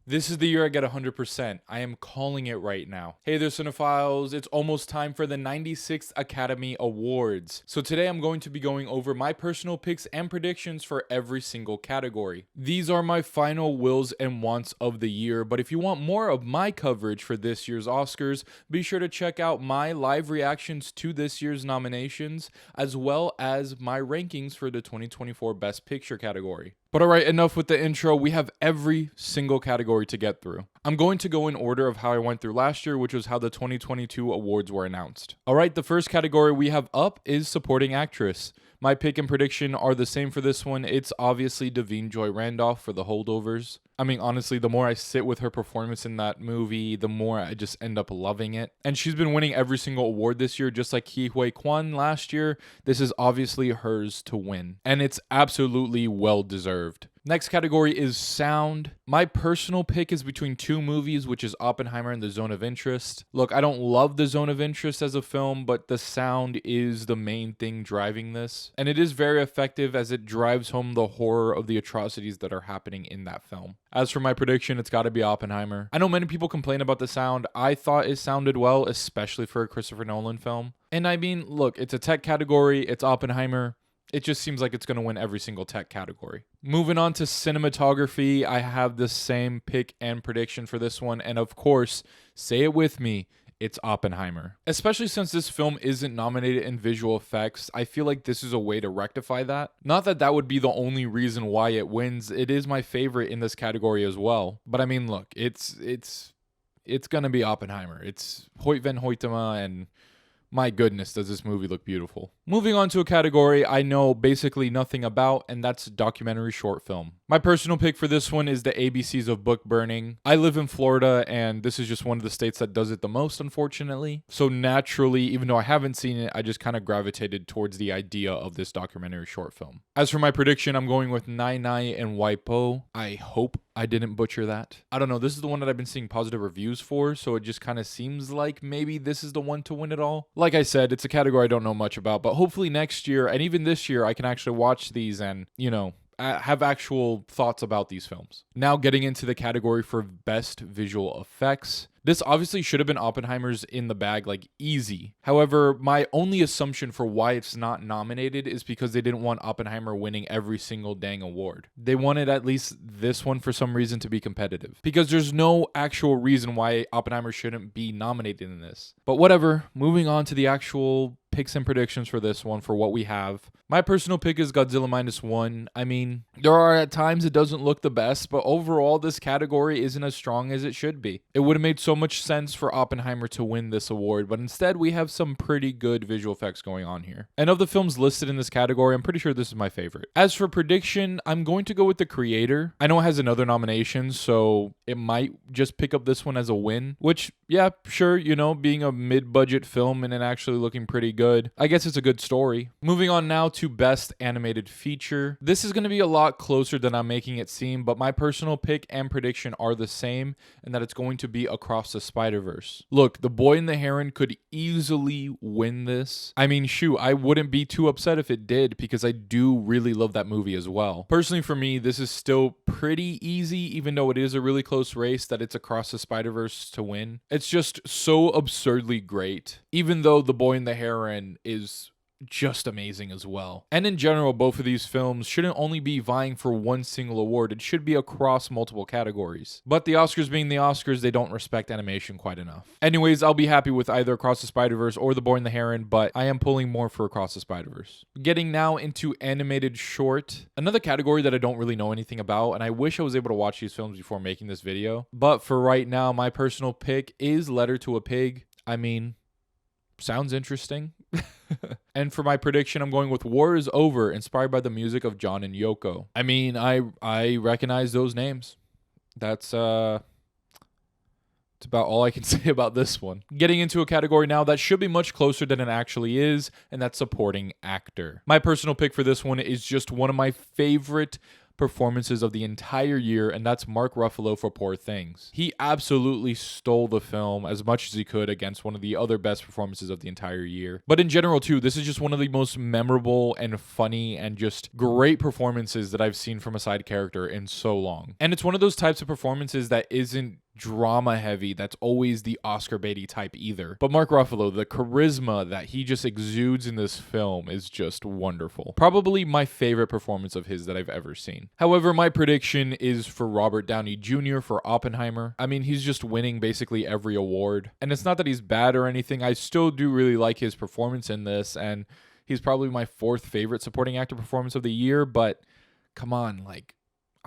This is the year I get 100%. I am calling it right now. Hey there, cinephiles. It's almost time for the 96th Academy Awards. So today I'm going to be going over my personal picks and predictions for every single category. These are my final wills and wants of the year, but if you want more of my coverage for this year's Oscars, be sure to check out my live reactions to this year's nominations, as well as my rankings for the 2024 Best Picture category. But alright, enough with the intro. We have every single category to get through. I'm going to go in order of how I went through last year, which was how the 2022 awards were announced. Alright, the first category we have up is Supporting Actress. My pick and prediction are the same for this one. It's obviously Davine Joy Randolph for The Holdovers. I mean, honestly, the more I sit with her performance in that movie, the more I just end up loving it. And she's been winning every single award this year, just like Ke Huy Quan last year. This is obviously hers to win, and it's absolutely well deserved. Next category is Sound. My personal pick is between two movies, which is Oppenheimer and The Zone of Interest. Look, I don't love The Zone of Interest as a film, but the sound is the main thing driving this. And it is very effective as it drives home the horror of the atrocities that are happening in that film. As for my prediction, it's got to be Oppenheimer. I know many people complain about the sound. I thought it sounded well, especially for a Christopher Nolan film. And I mean, look, it's a tech category, it's Oppenheimer. It just seems like it's going to win every single tech category. Moving on to cinematography, I have the same pick and prediction for this one. And of course, say it with me, it's Oppenheimer. Especially since this film isn't nominated in visual effects, I feel like this is a way to rectify that. Not that that would be the only reason why it wins. It is my favorite in this category as well. But I mean, look, it's going to be Oppenheimer. It's Hoyt van Hoytema, and my goodness, does this movie look beautiful. Moving on to a category I know basically nothing about, and that's documentary short film. My personal pick for this one is the ABCs of Book Burning. I live in Florida, and this is just one of the states that does it the most, unfortunately. So naturally, even though I haven't seen it, I just kind of gravitated towards the idea of this documentary short film. As for my prediction, I'm going with Nai Nai and Waipo. I hope I didn't butcher that. I don't know, this is the one that I've been seeing positive reviews for, so it just kind of seems like maybe this is the one to win it all. Like I said, it's a category I don't know much about, but hopefully next year, and even this year, I can actually watch these and, have actual thoughts about these films. Now getting into the category for best visual effects. This obviously should have been Oppenheimer's in the bag, like easy. However, my only assumption for why it's not nominated is because they didn't want Oppenheimer winning every single dang award. They wanted at least this one for some reason to be competitive. Because there's no actual reason why Oppenheimer shouldn't be nominated in this. But whatever, moving on to the actual picks and predictions for this one for what we have. My personal pick is Godzilla -1. I mean, there are at times it doesn't look the best, but overall this category isn't as strong as it should be. It would have made so much sense for Oppenheimer to win this award, but instead we have some pretty good visual effects going on here. And of the films listed in this category, I'm pretty sure this is my favorite. As for prediction, I'm going to go with The Creator. I know it has another nomination, so it might just pick up this one as a win, which, yeah, sure, being a mid-budget film and it actually looking pretty good, I guess it's a good story. Moving on now to Best Animated Feature. This is going to be a lot closer than I'm making it seem, but my personal pick and prediction are the same, and that it's going to be Across the Spider-Verse. Look, The Boy and the Heron could easily win this. I mean, shoot, I wouldn't be too upset if it did, because I do really love that movie as well. Personally, for me, this is still pretty easy, even though it is a really close race, that it's Across the Spider-Verse to win. It's just so absurdly great, even though The Boy and the Heron is just amazing as well. And in general, both of these films shouldn't only be vying for one single award, it should be across multiple categories. But the Oscars being the Oscars, they don't respect animation quite enough. Anyways, I'll be happy with either Across the Spider-Verse or The Boy and the Heron, but I am pulling more for Across the Spider-Verse. Getting now into animated short, another category that I don't really know anything about, and I wish I was able to watch these films before making this video. But for right now, my personal pick is Letter to a Pig. I mean, sounds interesting. And for my prediction, I'm going with War is Over, inspired by the music of John and Yoko. I mean, I recognize those names. That's about all I can say about this one. Getting into a category now that should be much closer than it actually is, and that's supporting actor. My personal pick for this one is just one of my favorite performances of the entire year, and that's Mark Ruffalo for Poor Things. He absolutely stole the film as much as he could against one of the other best performances of the entire year. But in general, too, this is just one of the most memorable and funny and just great performances that I've seen from a side character in so long. And it's one of those types of performances that isn't drama heavy, that's always the Oscar baity type either. But Mark Ruffalo, the charisma that he just exudes in this film is just wonderful. Probably my favorite performance of his that I've ever seen. However, my prediction is for Robert Downey Jr. for Oppenheimer. I mean, he's just winning basically every award. And it's not that he's bad or anything. I still do really like his performance in this, and he's probably my 4th favorite supporting actor performance of the year, but come on, like,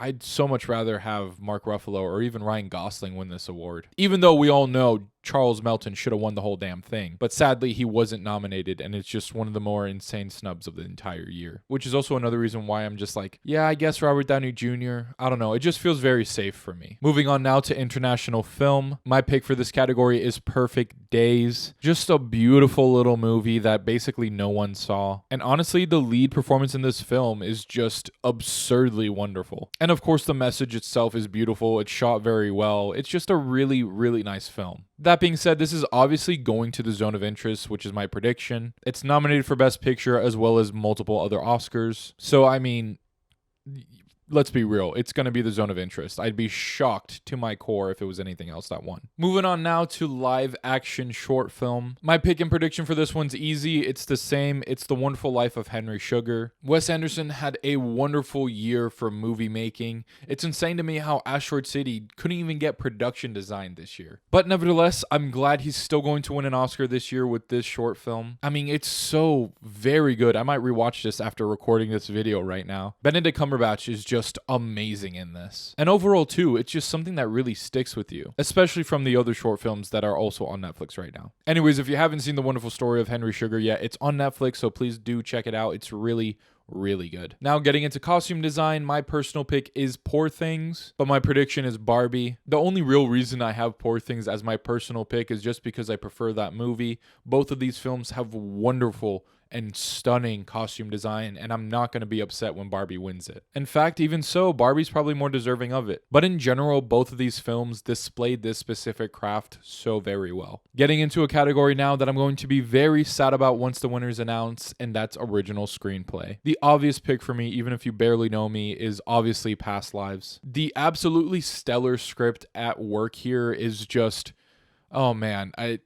I'd so much rather have Mark Ruffalo or even Ryan Gosling win this award. Even though we all know Charles Melton should have won the whole damn thing. But sadly, he wasn't nominated, and it's just one of the more insane snubs of the entire year. Which is also another reason why I'm just like, yeah, I guess Robert Downey Jr. I don't know. It just feels very safe for me. Moving on now to international film. My pick for this category is Perfect Days. Just a beautiful little movie that basically no one saw. And honestly, the lead performance in this film is just absurdly wonderful. And of course, the message itself is beautiful. It's shot very well. It's just a really, really nice film. That being said, this is obviously going to the zone of interest, which is my prediction. It's nominated for Best Picture as well as multiple other Oscars. So, I mean, let's be real, it's going to be the zone of interest. I'd be shocked to my core if it was anything else that won. Moving on now to live action short film. My pick and prediction for this one's easy. It's the same. It's The Wonderful Life of Henry Sugar. Wes Anderson had a wonderful year for movie making. It's insane to me how Asteroid City couldn't even get production design this year. But nevertheless, I'm glad he's still going to win an Oscar this year with this short film. I mean, it's so very good. I might rewatch this after recording this video right now. Benedict Cumberbatch is just amazing in this. And overall too, it's just something that really sticks with you, especially from the other short films that are also on Netflix right now. Anyways, if you haven't seen The Wonderful Story of Henry Sugar yet, it's on Netflix, so please do check it out. It's really good. Now getting into costume design, my personal pick is Poor Things, but my prediction is Barbie. The only real reason I have Poor Things as my personal pick is just because I prefer that movie. Both of these films have wonderful and stunning costume design, and I'm not going to be upset when Barbie wins it. In fact, even so, Barbie's probably more deserving of it. But in general, both of these films displayed this specific craft so very well. Getting into a category now that I'm going to be very sad about once the winner's announced, and that's original screenplay. The obvious pick for me, even if you barely know me, is obviously Past Lives. The absolutely stellar script at work here is just, oh man, I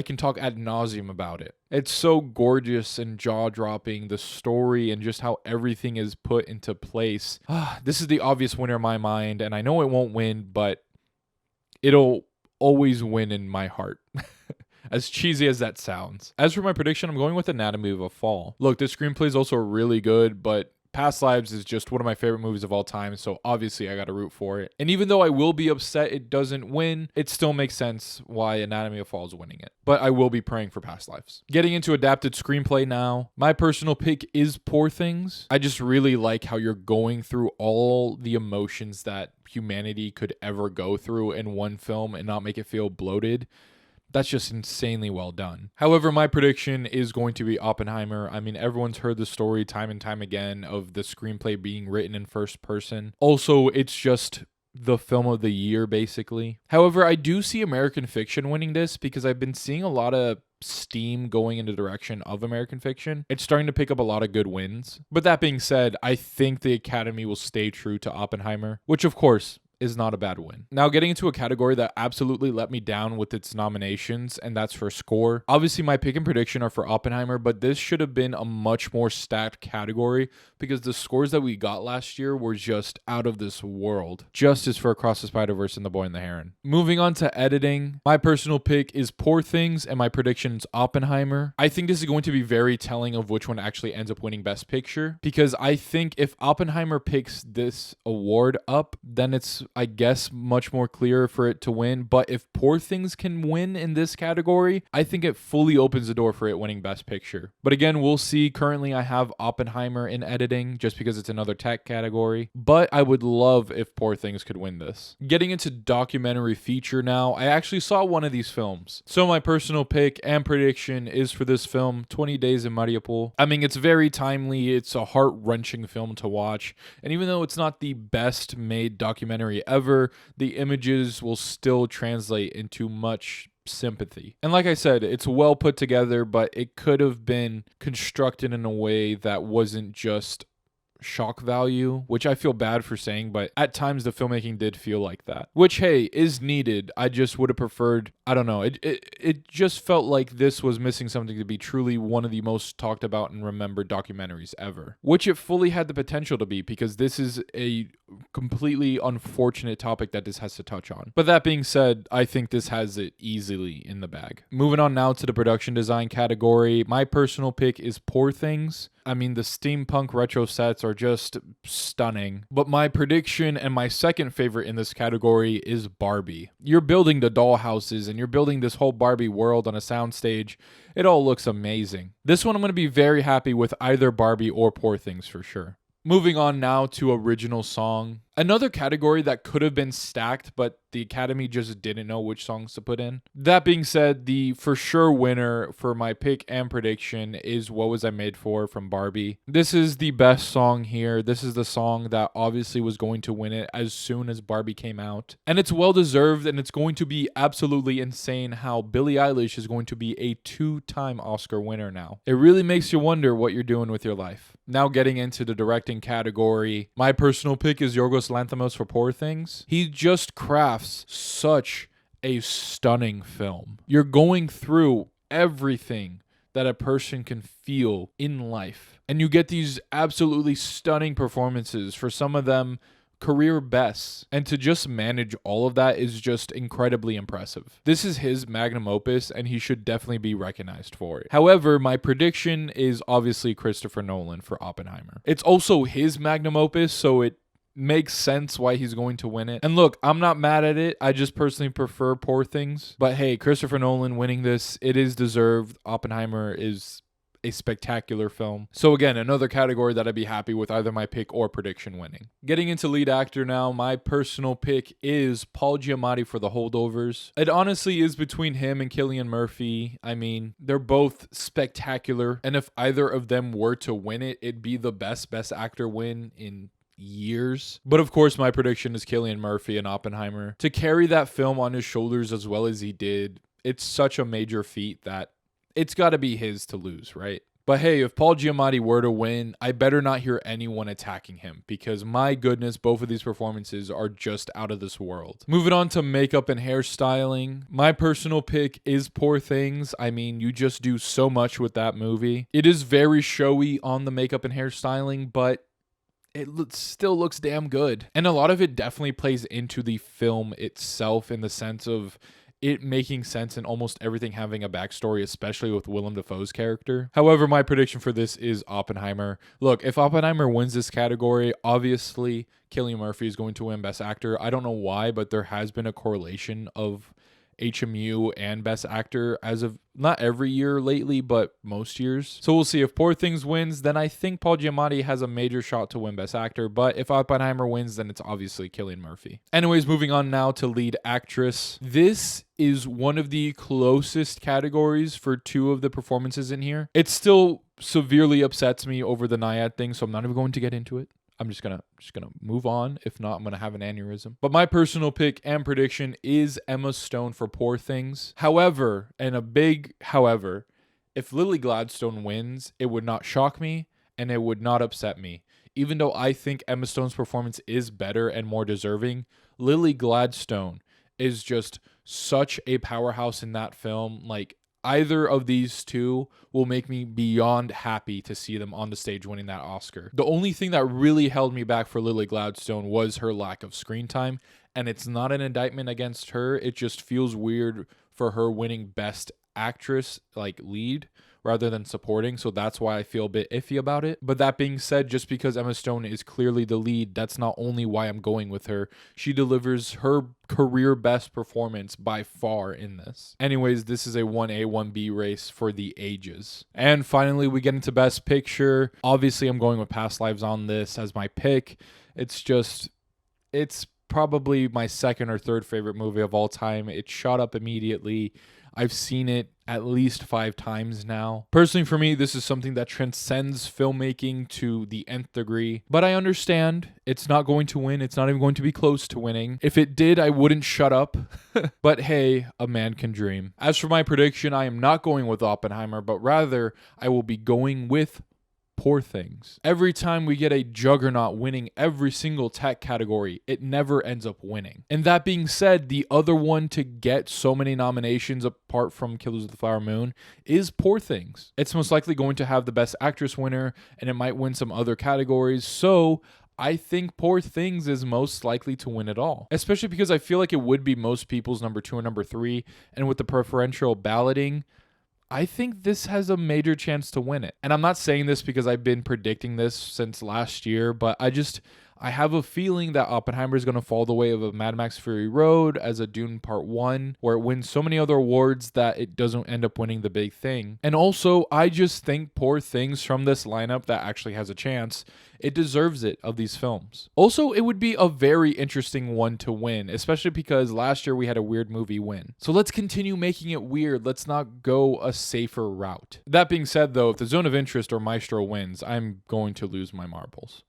can talk ad nauseum about it. It's so gorgeous and jaw-dropping, the story and just how everything is put into place. This is the obvious winner in my mind, and I know it won't win, but it'll always win in my heart. As cheesy as that sounds. As for my prediction, I'm going with Anatomy of a Fall. Look, this screenplay is also really good, but Past Lives is just one of my favorite movies of all time, so obviously I gotta root for it. And even though I will be upset it doesn't win, it still makes sense why Anatomy of a Fall is winning it. But I will be praying for Past Lives. Getting into adapted screenplay now, my personal pick is Poor Things. I just really like how you're going through all the emotions that humanity could ever go through in one film and not make it feel bloated. That's just insanely well done. However, my prediction is going to be Oppenheimer. I mean, everyone's heard the story time and time again of the screenplay being written in first person. Also, it's just the film of the year, basically. However, I do see American Fiction winning this because I've been seeing a lot of steam going in the direction of American Fiction. It's starting to pick up a lot of good wins. But that being said, I think the Academy will stay true to Oppenheimer, which of course is not a bad win. Now getting into a category that absolutely let me down with its nominations, and that's for score. Obviously my pick and prediction are for Oppenheimer, but this should have been a much more stacked category because the scores that we got last year were just out of this world. Justice for Across the Spider-Verse and The Boy and the Heron. Moving on to editing, my personal pick is Poor Things and my prediction is Oppenheimer. I think this is going to be very telling of which one actually ends up winning Best Picture because I think if Oppenheimer picks this award up, then it's I guess, much more clear for it to win. But if Poor Things can win in this category, I think it fully opens the door for it winning Best Picture. But again, we'll see. Currently, I have Oppenheimer in editing just because it's another tech category. But I would love if Poor Things could win this. Getting into documentary feature now, I actually saw one of these films. So my personal pick and prediction is for this film, 20 Days in Mariupol. I mean, it's very timely. It's a heart-wrenching film to watch. And even though it's not the best made documentary ever, the images will still translate into much sympathy. And like I said, it's well put together, but it could have been constructed in a way that wasn't just shock value, which I feel bad for saying, but at times the filmmaking did feel like that, which, hey, is needed. I just would have preferred, I don't know, it just felt like this was missing something to be truly one of the most talked about and remembered documentaries ever, which it fully had the potential to be, because this is a completely unfortunate topic that this has to touch on. But that being said, I think this has it easily in the bag. Moving on now to the production design category, my personal pick is Poor Things. I mean, the steampunk retro sets are just stunning. But my prediction and my second favorite in this category is Barbie. You're building the dollhouses and you're building this whole Barbie world on a soundstage. It all looks amazing. This one I'm going to be very happy with either Barbie or Poor Things for sure. Moving on now to original song. Another category that could have been stacked, but the Academy just didn't know which songs to put in. That being said, the for sure winner for my pick and prediction is What Was I Made For from Barbie. This is the best song here. This is the song that obviously was going to win it as soon as Barbie came out. And it's well deserved, and it's going to be absolutely insane how Billie Eilish is going to be a 2-time Oscar winner now. It really makes you wonder what you're doing with your life. Now getting into the directing category, my personal pick is Yorgos Lanthimos for Poor Things. He just crafts such a stunning film. You're going through everything that a person can feel in life, and you get these absolutely stunning performances, for some of them career bests, and to just manage all of that is just incredibly impressive. This is his magnum opus, and he should definitely be recognized for it. However, my prediction is obviously Christopher Nolan for Oppenheimer. It's also his magnum opus, so it makes sense why he's going to win it. And look, I'm not mad at it. I just personally prefer Poor Things. But hey, Christopher Nolan winning this, it is deserved. Oppenheimer is a spectacular film. So again, another category that I'd be happy with either my pick or prediction winning. Getting into lead actor now, my personal pick is Paul Giamatti for The Holdovers. It honestly is between him and Cillian Murphy. I mean, they're both spectacular, and if either of them were to win it, it'd be the best actor win in years. But of course, my prediction is Cillian Murphy and Oppenheimer. To carry that film on his shoulders as well as he did, it's such a major feat that it's got to be his to lose, right? But hey, if Paul Giamatti were to win, I better not hear anyone attacking him, because my goodness, both of these performances are just out of this world. Moving on to makeup and hairstyling, my personal pick is Poor Things. I mean, you just do so much with that movie. It is very showy on the makeup and hairstyling, but it still looks damn good. And a lot of it definitely plays into the film itself, in the sense of it making sense and almost everything having a backstory, especially with Willem Dafoe's character. However, my prediction for this is Oppenheimer. Look, if Oppenheimer wins this category, obviously Cillian Murphy is going to win Best Actor. I don't know why, but there has been a correlation of HMU and Best Actor as of not every year lately, but most years. So we'll see. If Poor Things wins, then I think Paul Giamatti has a major shot to win Best Actor. But if Oppenheimer wins, then it's obviously Cillian Murphy. Anyways, moving on now to lead actress. This is one of the closest categories for two of the performances in here. It still severely upsets me over the Naiad thing, so I'm not even going to get into it. I'm just gonna move on. If not, I'm gonna have an aneurysm. But my personal pick and prediction is Emma Stone for Poor Things. However, and a big however, if Lily Gladstone wins, it would not shock me and it would not upset me. Even though I think Emma Stone's performance is better and more deserving, Lily Gladstone is just such a powerhouse in that film. Like, either of these two will make me beyond happy to see them on the stage winning that Oscar. The only thing that really held me back for Lily Gladstone was her lack of screen time, and it's not an indictment against her. It just feels weird for her winning Best Actress, like lead, rather than supporting, so that's why I feel a bit iffy about it. But that being said, just because Emma Stone is clearly the lead, that's not only why I'm going with her. She delivers her career best performance by far in this. Anyways, this is a 1A, 1B race for the ages. And finally, we get into Best Picture. Obviously, I'm going with Past Lives on this as my pick. It's probably my second or third favorite movie of all time. It shot up immediately. I've seen it at least 5 times now. Personally, for me, this is something that transcends filmmaking to the nth degree. But I understand it's not going to win. It's not even going to be close to winning. If it did, I wouldn't shut up. But hey, a man can dream. As for my prediction, I am not going with Oppenheimer, but rather I will be going with Poor Things. Every time we get a juggernaut winning every single tech category, it never ends up winning. And that being said, the other one to get so many nominations apart from Killers of the Flower Moon is Poor Things. It's most likely going to have the Best Actress winner, and it might win some other categories. So I think Poor Things is most likely to win it all, especially because I feel like it would be most people's number 2 and number 3. And with the preferential balloting, I think this has a major chance to win it. And I'm not saying this because I've been predicting this since last year, but I have a feeling that Oppenheimer is going to fall the way of a Mad Max Fury Road, as a Dune Part 1, where it wins so many other awards that it doesn't end up winning the big thing. And also, I just think Poor Things from this lineup that actually has a chance, it deserves it of these films. Also, it would be a very interesting one to win, especially because last year we had a weird movie win. So let's continue making it weird. Let's not go a safer route. That being said, though, if the Zone of Interest or Maestro wins, I'm going to lose my marbles.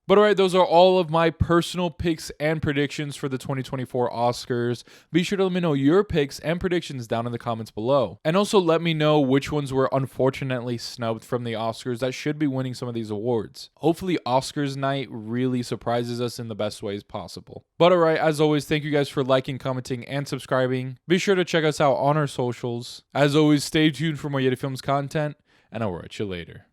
But alright, those are all of my personal picks and predictions for the 2024 Oscars. Be sure to let me know your picks and predictions down in the comments below. And also let me know which ones were unfortunately snubbed from the Oscars that should be winning some of these awards. Hopefully Oscars night really surprises us in the best ways possible. But alright, as always, thank you guys for liking, commenting, and subscribing. Be sure to check us out on our socials. As always, stay tuned for more Yeti Films content, and I'll catch you later.